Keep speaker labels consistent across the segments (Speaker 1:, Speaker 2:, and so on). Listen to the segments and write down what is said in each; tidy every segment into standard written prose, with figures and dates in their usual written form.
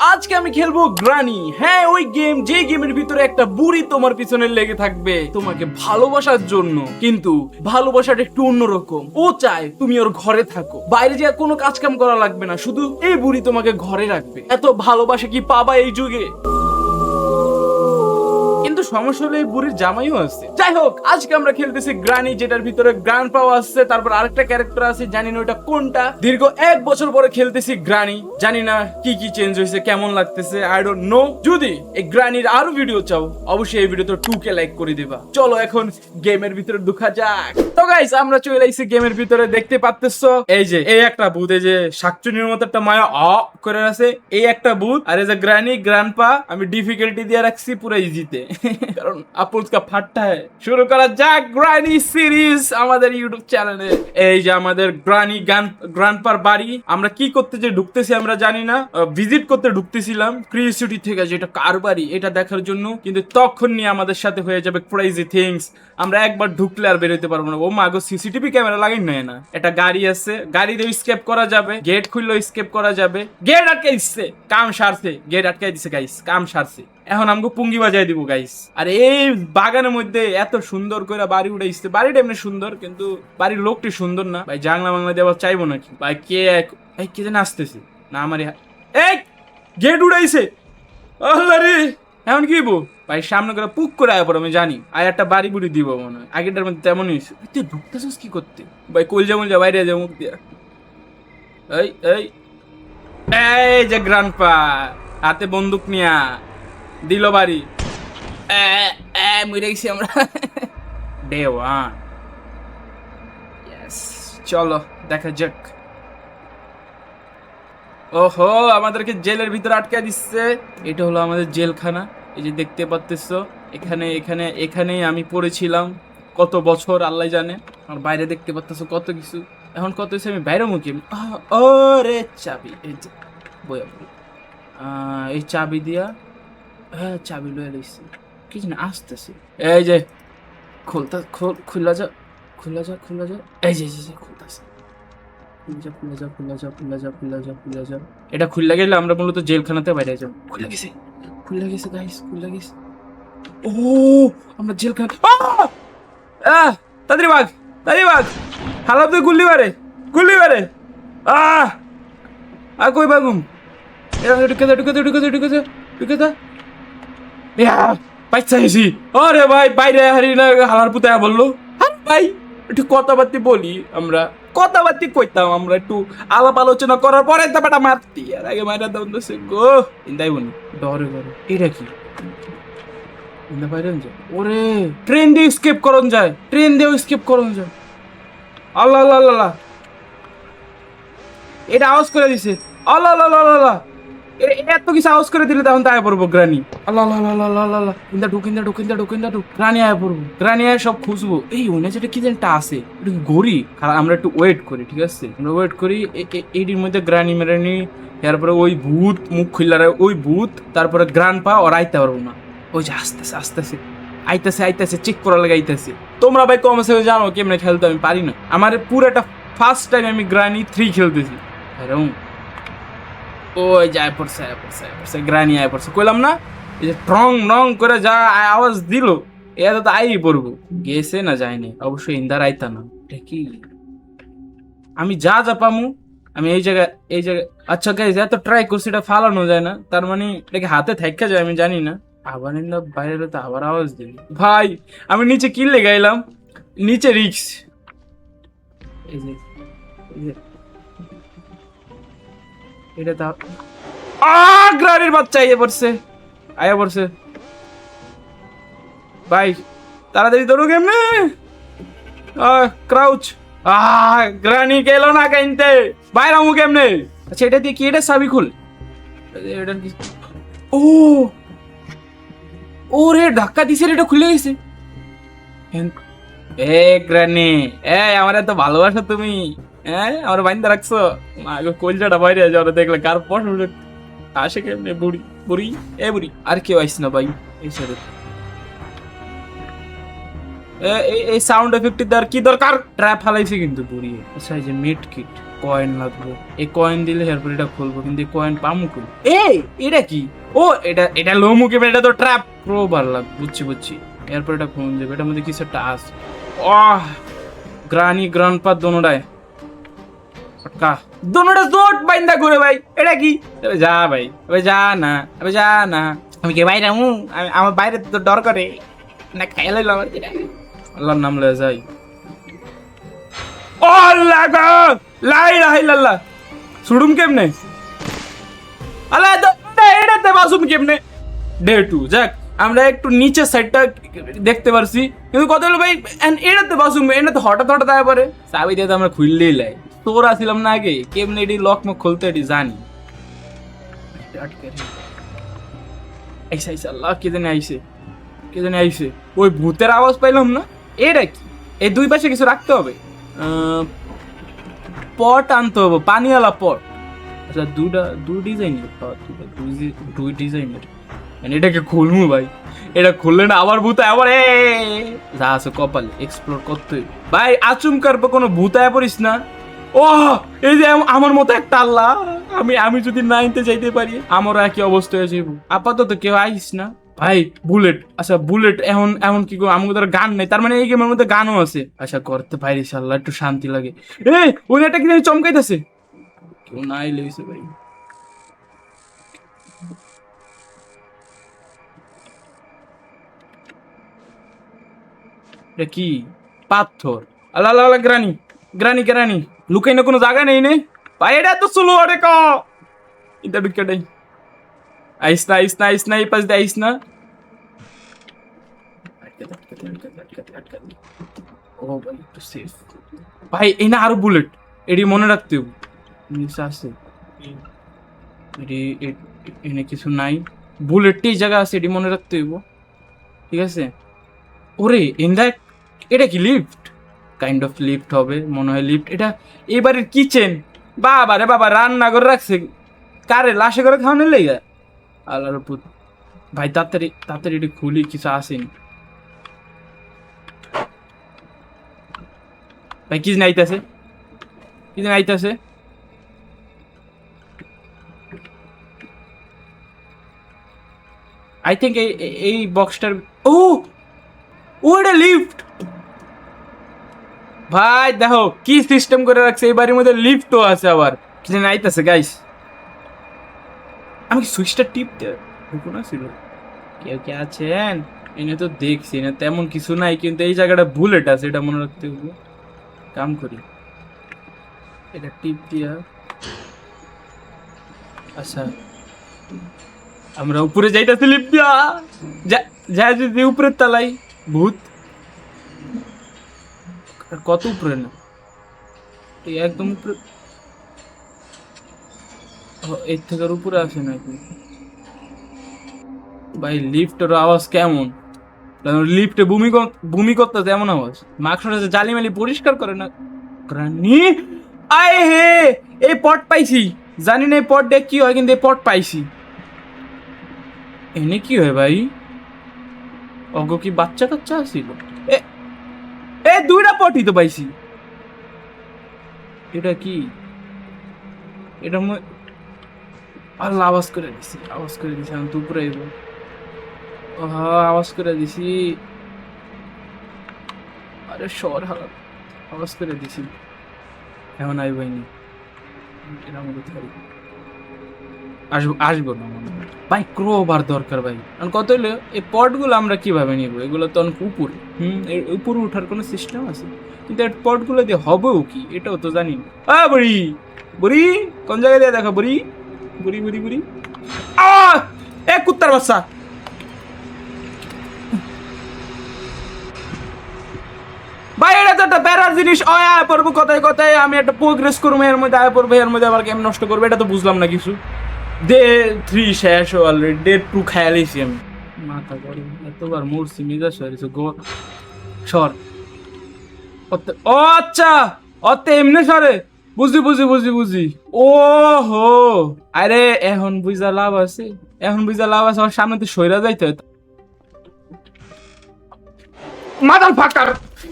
Speaker 1: আজকে আমি খেলবো গ্রানি। হ্যাঁ, ওই গেম, যে গেমের ভিতরে একটা বুড়ি তোমার পিছনে লেগে থাকবে তোমাকে ভালোবাসার জন্য, কিন্তু ভালোবাসাটা একটু অন্যরকম। ও চায় তুমি ওর ঘরে থাকো, বাইরে যে কোনো কাজ কাম করা লাগবে না, শুধু এই বুড়ি তোমাকে ঘরে রাখবে। এত ভালোবাসা কি পাবা এই যুগে? কিন্তু সমস্যা হলো এই বুড়ির জামাইও আছে। যাই হোক, আজকে আমরা খেলতেছি গ্রানি, যেটার ভিতরে গ্র্যান্ডপা আছে, তারপর আরেকটা ক্যারেক্টার আছে, জানি না ওটা কোনটা। দীর্ঘ 1 বছর পরে খেলতেছি গ্রানি, জানি না কি কি চেঞ্জ হয়েছে, কেমন লাগতেছে, আই ডোন্ট নো। যদি এই গ্রানির আরো ভিডিও চাও, অবশ্যই এই ভিডিওতে 2K লাইক করে দিবা। চলো এখন গেমের ভিতরে ঢুকা যাক। তো গাইস, আমরা চলে আইছি গেমের ভিতরে। দেখতে পাচ্তেছো এই যে এই একটা ভূত, এই যে শাকচুনির মতো একটা মায়া করে আছে, এই একটা ভূত। আর এই যে গ্রানি, গ্র্যান্ডপা আমি ডিফিকাল্টি দিয়ে রাখছি পুরো ইজিতে, কারণ আপুজ কা ফাটটা है। শুরু করা যাক গ্রানি সিরিজ আমাদের ইউটিউব চ্যানেলে। এই যে আমাদের গ্রানি গ্র্যান্ডপার বাড়ি। আমরা কি করতে যে ঢুকতেছি আমরা জানি না, ভিজিট করতে ঢুকতেছিলাম ক্রিয়েটিভিটি থেকে, যে এটা কার বাড়ি এটা দেখার জন্য, কিন্তু তখন নিয়ে আমাদের সাথে হয়ে যাবে ক্রেজি থিংস। আমরা একবার ঢুকলে আর বেরোতে পারবো না। ও মাগো, সিসিটিভি ক্যামেরা লাগাই নয় না, এটা গাড়ি আছে, গাড়িতে স্কেপ করা যাবে, গেট খুললেও স্কেপ করা যাবে। গেট আটকে দিচ্ছে, কাম সারছে, গেট আটকে দিচ্ছে গাইস, কাম সারছে। এখন আমাকে পুঙ্গি বাজাই দিব গাইস। আর এই বাগানের মধ্যে এত সুন্দর করে বাড়ি উঠাইছে। বাড়িটা এমনি সুন্দর, কিন্তু বাড়ির লোকটি সুন্দর না ভাই। জাংলা বাংলা দেওয়া চাইবো নাকি ভাই? কে যেন আসতেছে না আমার। এই গেট উড়াইছে, আল্লাহ রে! এখন কি বো ভাই, সামনে করে পুক করে আয় পর, আমি জানি আর একটা বাড়ি বুড়ি দিব মনে হয়। আগেরটার মধ্যে তেমনই হয়েছে। তুই ঢুকতেছিস কি করতে ভাই? কলজা মলজা বাইরে যা মুখ দিয়া। এই এই এই যে গ্র্যান্ডপা হাতে বন্দুক নিয়া দিল বাড়ি। মরে গেছি আমরা। ডে 1। চলো দেখা যাক। ওহো, আমাদেরকে জেলের ভিতরে আটকে দিচ্ছে। এটা হলো আমাদের জেলখানা। এই যে দেখতে পাচ্তেছো, এখানেই আমি পড়েছিলাম কত বছর আল্লাহ জানে। আর বাইরে দেখতে পাচ্তেছো কত কিছু। এখন কত হয়েছে, আমি বাইরে মুখি। ওরে চাবি, এই যে বইয়া এই চাবি দিয়া, হ্যাঁ চাবি লয়ে লইছি। কি জানি আসতেছে, এই যে খুলা যা। এই যে খুলতেছে। খুলে যা। এটা খুললে গেলে আমরা মূলত জেলখানাতে বাইরে যাবো। খুলে গেছে গাইস, খুলে গেছে। ও, আমরা জেলখানা। তাড়াতাড়ি ভাগ। হালাপ তো গুল্লি মারে। কই বাগুম? ঢুকে দা। পাইছা গেছি। আরে ভাই, বাইরে হারি না, হালার পুতায় বললো। ভাই একটু কথাবার্তি বলি, আমরা কথাবার্তি কইতাম, আমরা একটু আলাপ আলোচনা করার পরে তারপর মারতি। আর আগে মাইরা দাম দোষে গো ইন্দাই বনি ডরে করে। এটা কি ইন্দা বাইরে যায়? ওরে, ট্রেন দিয়ে স্কেপ করন যায়। আল্লাহ আল্লাহ আল্লাহ, এটা আওয়াজ করে দিছে। আল্লাহ আল্লাহ আল্লাহ, এত কিছু আওয়াজ করে দিলে তখন তো আয় পড়বো গ্রানি। আল্লাহ আল্লাহ আল্লাহ আল্লাহ, ইন্দা ঢুক। গ্রানি আয় পড়বো, গ্রানি আয় সব খুঁজবো। এই ওনে যেটা কি যেনটা আছে, এটা গড়ি। আমরা একটু ওয়েট করি, ঠিক আছে? আমরা ওয়েট করি। এইটির মধ্যে গ্রানি মেরানি, তারপরে ওই ভূত মুখ খুললার ওই ভূত, তারপরে গ্রান্ডপা ওর আইতে পারবো না। ওই যে আস্তেছে আইতাছে, চেক করার লাগে আইতাছে। তোমরা ভাই কম আছে জানো কেমনে খেলতে, আমি পারি না। আমার পুরোটা ফার্স্ট টাইম আমি গ্রানি 3 খেলতেছি। ওই যে আয় পড়ছে, গ্রানি আয় পড়ছে, কইলাম না? এই যে টং করে যা আওয়াজ দিল, এটা তো আই পড়বো। গেছে না যায়নি, অবশ্যই ইন্দার আইতা না। এটা কি আমি যা পামু, আমি এই জায়গায় আচ্ছা গাইজ, এত ট্রাই করছি, এটা ফালানো যায় না, তার মানে এটাকে হাতে থাকা যায়, আমি জানি না। আবার ইন্দা বাইরে তো আবার আওয়াজ দিল। ভাই আমি নিচে কিনলে গাইলাম, নিচে রিক্স। এই যে এটা তা গ্রানির বাচ্চা আইয়া পড়ছে। ভাই তাড়াতাড়ি ধরো কেমনে। ক্রাউচ। গ্রানি গেল না কাইনতে, বাইরে আমু কেমনে? আচ্ছা এটা দিয়ে কি, এটা চাবি খুল। এটা কি? ওরে ধাক্কা দিছে, এটা খুলে গেছে। গ্রানি, আমার এত ভালোবাসো তুমি, আমার বাইন্দা রাখছো। কলজাটা বাইরে আছে, ওরা দেখলে কার পর আসে কেমনে? বুড়ি আর কেউ আইস না ভাই এই সাইডে। এই সাউন্ড এফেক্ট দেওয়ার কি দরকার? ট্র্যাপ ফালাইছে কিন্তু বুড়ি। আচ্ছা এই যে মিড কিট, কয়েন লাগবে, এই কয়েন দিলে এরপর এটা খুলবো, কিন্তু এই কয়েন পামু কই? এই এটা কি? ও এটা লোমু কেমন, এটা তো ট্র্যাপ ক্রোবার লাগবে, বুঝছি। এরপর এটা খুলুন যাবে, এটার মধ্যে কিছু একটা আছে। আহ গ্রানি গ্রান্ডপা দোনোটায় কা দোনোটা জোট বাইন্দা করে ভাই, এটা কি? যা ভাই, যা না, যা না, আমি কে বাইরে আমার বাইরে তো ডর করে না, খাইয়া লাইলো আমার, আল্লাহর নাম লয়ে যাই। ও আল্লাহ গো, লা ইলাহা ইল্লাল্লাহ, ছুড়ুম কেমনে? আল্লাহ এটাতে বাসুম কেমনে? ডে 2 যাক, আমরা একটু নিচের সাইডটা দেখতে পারছি, কিন্তু কত হলো ভাই এটাতে বাসুম, এটাতে হঠাৎ আয় পরে চাবি দিয়ে তো আমরা খুললেই লাই, তোর আসিলাম না আগে, কেমনে এটি লক মক খুলতে এটি জানি। আল্লাহ কে জানি আইসে, ওই ভূতের আওয়াজ পাইলাম না, এটা কি? এই দুই পাশে কিছু রাখতে হবে, পট আনতে হবে, পানিওয়ালা পট। আচ্ছা দুই ডিজাইনের, এটাকে খুলমু ভাই, এটা খুললে না আবার ভূত আবার যা আছে কপালে এক্সপ্লোর করতে ভাই, আচমকার কোনো ভূত আয়া পড়িস না। ও এই যে আমার মতো একটা আল্লাহ, আমি যদি নাইনতে যাইতে পারি আমারও একই অবস্থা হয়ে যাবো। আপাতত কেউ আইস না ভাই। বুলেট, আচ্ছা বুলেট এমন কি আমাকে তো গান নেই, তার মানে এই গেমের মধ্যে গানও আছে। আচ্ছা করতে পারিস, আল্লাহ একটু শান্তি লাগে। ওই একটা কি চমকাইতেছে, কেউ নাই লেগেছে ভাই। এটা কি? পাথর। আল্লাহ আল্লাহ, গ্রানি লুকাই না কোনো জায়গা নেই নে ভাই, এটা তো স্লো আরে ক এটা ঢুকেটাই আইস না এই পাশ দিয়ে আইস না। ও ভাই একটু সেফ ভাই, এই না আরো বুলেট, এটি মনে রাখতে হবে নিচে আছে, এনে কিছু নাই, বুলেটটি জায়গা আছে, এটি মনে রাখতে হইব, ঠিক আছে। ওরে এটা কি লিফট? কাইন্ড অফ লিফট হবে মনে হয়, লিফট এটা এবারের কিচেন। বাবা রে বাবা, রান্না করে রাখছে কারে, লাশে করে খাওয়ানোর লেগে। আল্লাহর পুত ভাই, তাড়াতাড়ি এটি খুলি, কিছু আসেনি ভাই, কি আইতাছে আই থিঙ্ক এই বক্সটার, এটা লিফট ভাই, দেখো কি সিস্টেম করে রাখছে, এই বাড়ির মধ্যে লিফটও আছে আবার, কি জানি আইতাছে গাইস। আমি সুইচটা টিপতে না ছিল, কেউ কে আছেন এনে? তো দেখছি না তেমন কিছু নাই, কিন্তু এই জায়গাটা বুলেট আছে, এটা মনে রাখতে হবে। কাম করি, এটা টিপ দিয়া, আচ্ছা আমরা উপরে যাইতেছি লিফট দিয়া, যা যদি উপরের তালাই ভূত, কত উপরে না, একদম উপরে, এর থেকে উপরে আসে নাকি ভাই? লিফটের আওয়াজ কেমন? লিফটে ভূমি করতেছে এমন আওয়াজ, মাকড়সাটা জালি মালি পরিষ্কার করে না। গ্রানি আয় হে, এই পট পাইছি, জানি না এই পট দেখ কি হয়, কিন্তু এই পট পাইছি। এনে কি হয় ভাই? অগো কি বাচ্চা কাচ্চা আসিল? এ দুইটা পটই তো পাইছি। এটা কি? এটা আল্লাহ আওয়াজ করে দিছি আমি তো উপরে আইব, আওয়াজ করে দিছি, আরে শহর হালাত আওয়াজ করে দিছি, এখন আইবাইনি, এর মধ্যে আসবো না মনে হয় ভাই। ক্রোবার দরকার ভাই, কত হইলো এই পটগুলো আমরা কিভাবে নিব? এগুলো তো অনেক উপরে, উপরে উঠার কোনো সিস্টেম আছে, কিন্তু এই পটগুলো দিয়ে হবেও কি এটাও তো জানি না। বুড়ি বুড়ি কোন জায়গায় দিয়ে দেখো, বুড়ি বুড়ি বুড়ি বুড়ি, এ কুত্তার বাচ্চা, ভাই এটা তো একটা প্যারার জিনিস, আয় পড়বো কথায় আমি একটা প্রোগ্রেস করবো, এর মধ্যে আয় পড়বো, এর মধ্যে আবার গেম নষ্ট করবো, এটা তো বুঝলাম না কিছু। ডে 3 শেষ অলরেডি, ডে 2 খেয়ালিছি আমি, মাথা গরম, এতবার মরছি মিজাজ হয়েছে গো। সর, ও আচ্ছা অতে এমনি সরে, বুঝি ও হো, আরে এখন বুঝা লাভ আছে, আমার সামনে তো সইরা যাইতে হয়, মাদার ফাকার।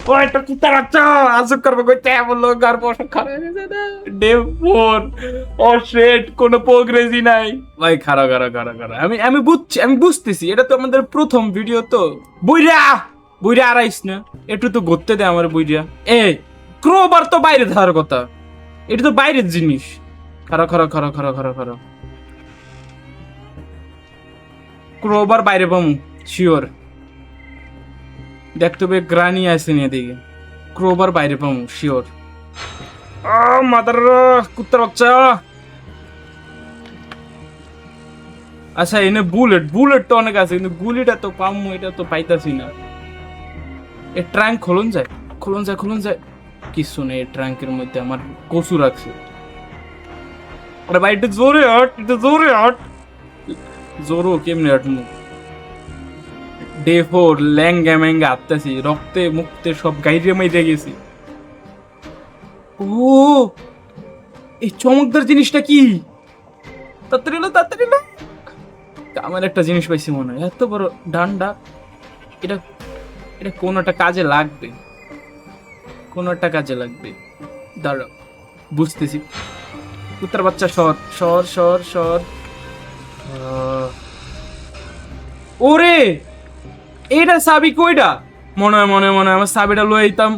Speaker 1: ও একটা কুত্তার বাচ্চা আজব করবো কইতে বললো গর্ব খারাপ হয়ে গেছে না ডে 4 ও শিট কোনো প্রোগ্রেসই নাই ভাই খারাপ আমি বুঝতেছি এটা তো আমাদের প্রথম ভিডিও তো বুইরা বুইরা আরাইস না একটু তো ঘুরতে দে আমার বুইরা এ ক্রোবার তো বাইরে থাকার কথা এটা তো বাইরের জিনিস খারাপ ক্রোবার বাইরে পামু শিওর দেখতে হবে গ্রানি আছে নিয়ে দিকে ক্রোবার বাইরে পামু শিওর মাদার কুত্তার বাচ্চা আচ্ছা এনে বুলেট তো অনেক আছে কিন্তু গুলিটা তো পামু এটা তো পাইতাছি না এ ট্রাঙ্ক খুলুন যায় কিছু নেই ট্রাঙ্কের মধ্যে আমার কচু রাখছে আরে ভাই এটা জোরে হাট জোরো কেমনে হাঁটমু ডে 4 ল্যাঙ্গা ম্যাঙ্গা আত্মাছি রক্তে মুক্তে সব গাইরে মাইরে গেছি ও এই চমকদার জিনিসটা কি তাড়াতাড়ি লো আমার একটা জিনিস পাইছি মনে হয় এত বড় ডান্ডা এটা এটা কোন একটা কাজে লাগবে দাঁড়াও বুঝতেছি কুত্তার বাচ্চা সর ওরে এটা সাবি কইটা মনে হয় আমার সাবিটা লয়ে আইতাম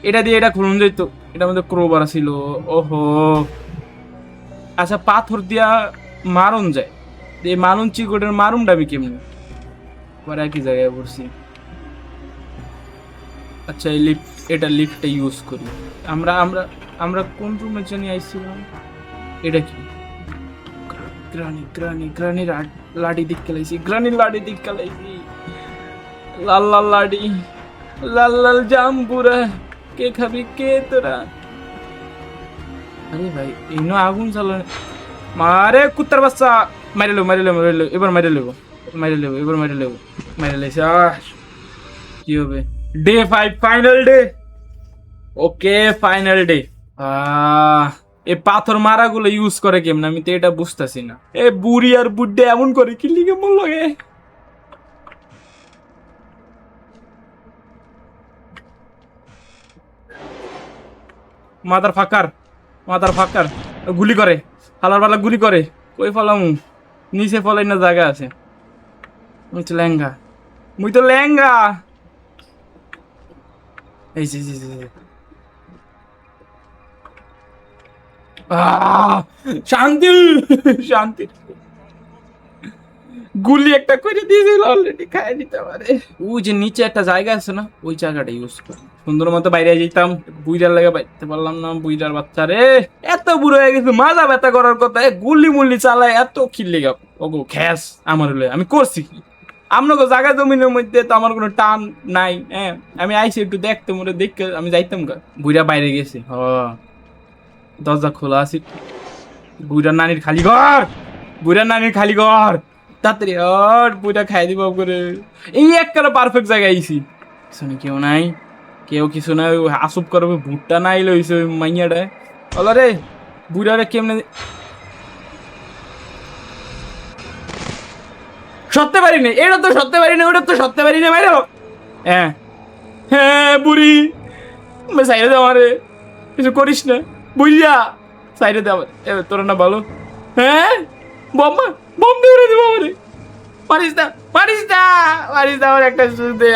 Speaker 1: এটা দিয়ে এটা খুলুন যেত এটা আমাদের ক্রোবার ছিল ওহো আচ্ছা পাথর দিয়া মারুন যায় এই মারুন চিকটের মারুনটা আমি কেমনি পরে একই জায়গায় পড়ছি আচ্ছা এই লিফটটা ইউজ করি আমরা কোন রুমে জানি আইছিলাম এটা কি গ্রানি লাডি দিক খেলাইছি লাল লাডি লাল জাম্বুরা কে খাবি কে তোরা আরে ভাই ইনো আগুন জ্বালানো মারে কুত্তার বাচ্চা মারি লো এবার মারি লেছে কি হবে day 5 final day okay final day এই পাথর মারা গুলো ইউজ করে কেমন আমি তো এটা বুঝতেছি না এ বুড়ি আর বুড্ডে এমন করে কি লিগে মন লাগে মাদার ফাকার গুলি করে হালার বালা গুলি করে কই ফলামু নিচে ফলাই না জায়গা আছে মুই তো লেঙ্গা এই জি শান্তি গুলি একটা করে দিয়েছিল অলরেডি খাই নিতে পারে ওই যে নিচে একটা জায়গা আছে না ওই জায়গাটা ইউজ করে সুন্দর মতো বাইরে যেতাম বুইড়ার লাগে বাইতে পারলাম না বুইড়ার বাচ্চা রে এত বুড়ো হয়ে গেছে মাজা ব্যথা করার কথা গুলি মুলি চালায় এত খিল্লি গাপ ওগো খ্যাস আমার হলে আমি করছি কি আপনাকে জায়গা জমিনের মধ্যে তো আমার কোনো টান নাই হ্যাঁ আমি আইসি একটু দেখতে মনে দেখতে আমি যাইতাম গা বুইড়া বাইরে গেছে দরজা খোলা আছে বুইড়ার নানির খালি ঘর তাড়াতাড়ি বুইড়া খাই দিব করে এই একটা পারফেক্ট জায়গায় আইসি শুনি কেউ কিছু নাই আসুপ করবে ভুট্টা নাই লইছে ওই মাইয়াটা বলো রে বুইড়ারে কেমনে সরতে পারিনি এটা তো সরতে পারিনি ওটা তো সরতে পারিনি মাইরো হ্যাঁ বুড়ি সাইডে দে আমারে কিছু করিস না বুঝিয়া সাইডে দে আমার তোরা না ভালো হ্যাঁ বম দিয়ে উড়ে দেবো আমারে পারিস না আমার একটা দে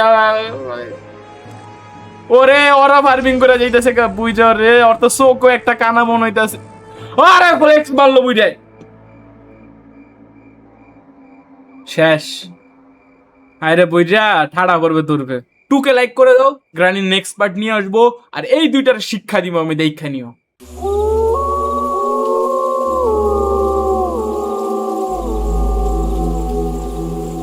Speaker 1: ওরে ওরা ফার্মিং করে যাইতেছে বুঝা রে ওর তো চোখও একটা কানা মন হইতাছে আরে ফ্লেক্স মারলো বুঝায় শেষ আরে বইরা ঠাড়া করবে তোরবে 2K লাইক করে দাও গ্রানির নেক্সট পার্ট নিয়ে আসবো আর এই দুইটার শিক্ষা দিব আমি দেখা নিও